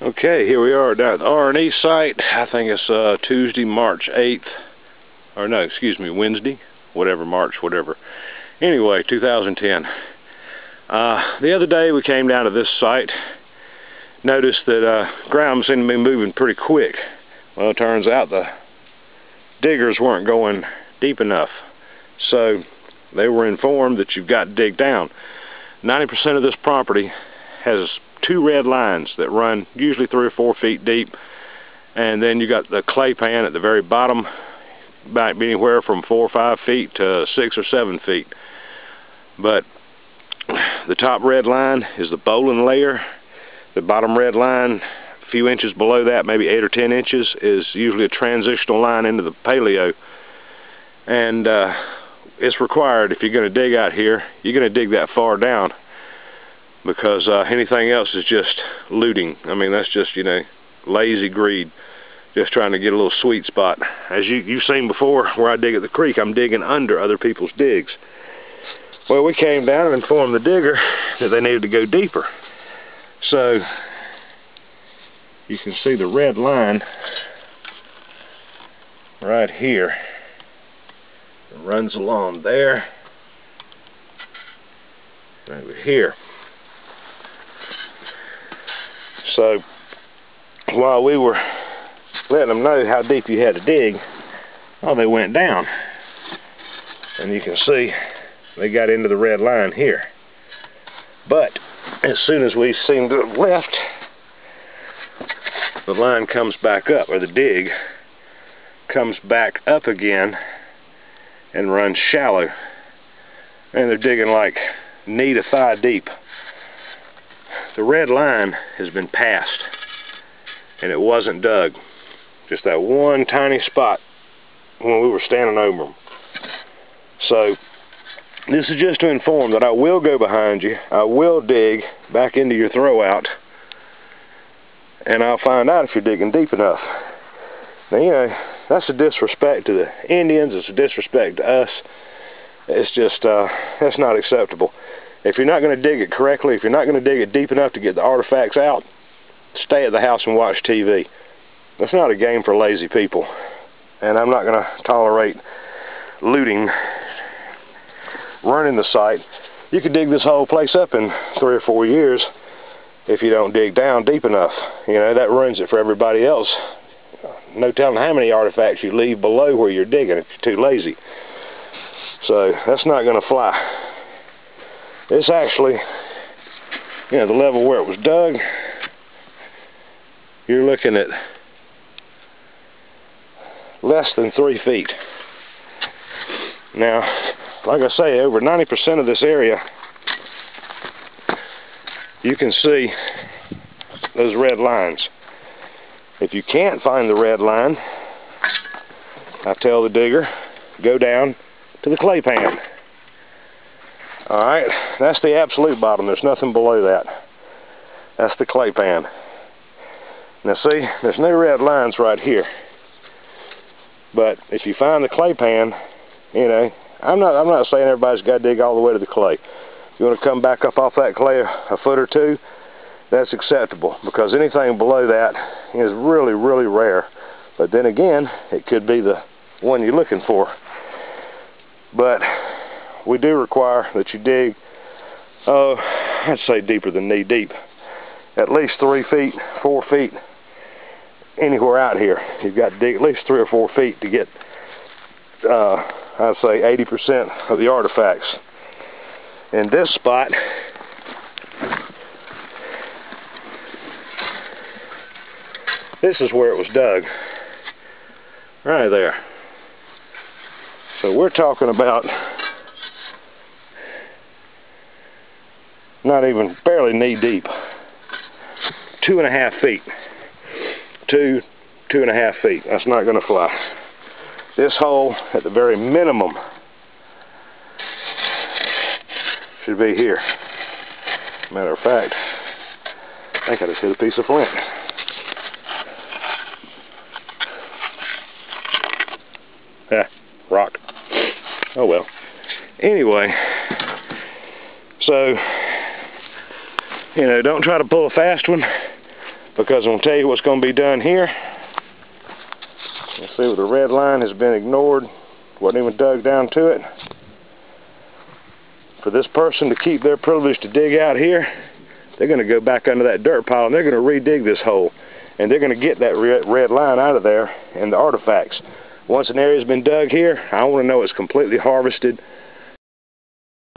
Okay, here we are down at the R&E site. I think it's Tuesday, March 8th. Or no, excuse me, Wednesday. March, whatever. Anyway, 2010. The other day we came down to this site. Noticed that ground seemed to be moving pretty quick. Well, it turns out the diggers weren't going deep enough. So they were informed that you've got to dig down. 90% of this property has two red lines that run usually 3 or 4 feet deep, and then you got the clay pan at the very bottom, might be anywhere from 4 or 5 feet to 6 or 7 feet. But the top red line is the bowling layer. The bottom red line, a few inches below that, maybe 8 or 10 inches, is usually a transitional line into the paleo. And it's required, if you're going to dig out here, you're going to dig that far down, because anything else is just looting. I mean, that's just, you know, lazy greed, just trying to get a little sweet spot. As you've seen before, where I dig at the creek, I'm digging under other people's digs. Well, we came down and informed the digger that they needed to go deeper. So you can see the red line right here. It runs along there, over here. So while we were letting them know how deep you had to dig, oh, they went down. And you can see they got into the red line here. But as soon as we seem to have left, the line comes back up, or the dig comes back up again and runs shallow. And they're digging like knee to thigh deep. The red line has been passed, and it wasn't dug. Just that one tiny spot when we were standing over them. So this is just to inform that I will go behind you. I will dig back into your throwout, and I'll find out if you're digging deep enough. Now, you know, that's a disrespect to the Indians. It's a disrespect to us. It's just, that's not acceptable. If you're not going to dig it correctly, if you're not going to dig it deep enough to get the artifacts out, stay at the house and watch TV. That's not a game for lazy people. And I'm not going to tolerate looting running the site. You could dig this whole place up in 3 or 4 years if you don't dig down deep enough. You know, that ruins it for everybody else. No telling how many artifacts you leave below where you're digging if you're too lazy. So that's not going to fly. It's actually, you know, the level where it was dug, you're looking at less than 3 feet. Now, like I say, over 90% of this area, you can see those red lines. If you can't find the red line, I tell the digger, go down to the clay pan. Alright, that's the absolute bottom. There's nothing below that. That's the clay pan. Now see, there's no red lines right here. But if you find the clay pan, you know, I'm not saying everybody's got to dig all the way to the clay. If you want to come back up off that clay a foot or two, that's acceptable, because anything below that is really, really rare. But then again, it could be the one you're looking for. But we do require that you dig, I'd say deeper than knee deep. At least 3 feet, 4 feet, anywhere out here. You've got to dig at least 3 or 4 feet to get, I'd say 80% of the artifacts. In this spot, this is where it was dug. Right there. So we're talking about not even barely knee deep. 2.5 feet. 2.5 feet. That's not going to fly. This hole, at the very minimum, should be here. Matter of fact, I think I just hit a piece of flint. Rock. Oh well. Anyway, so, you know, don't try to pull a fast one, Because I'm going to tell you what's going to be done here. You see where the red line has been ignored. Wasn't even dug down to it. For this person to keep their privilege to dig out here, they're going to go back under that dirt pile and they're going to redig this hole. And they're going to get that red line out of there and the artifacts. Once an area's been dug here, I want to know it's completely harvested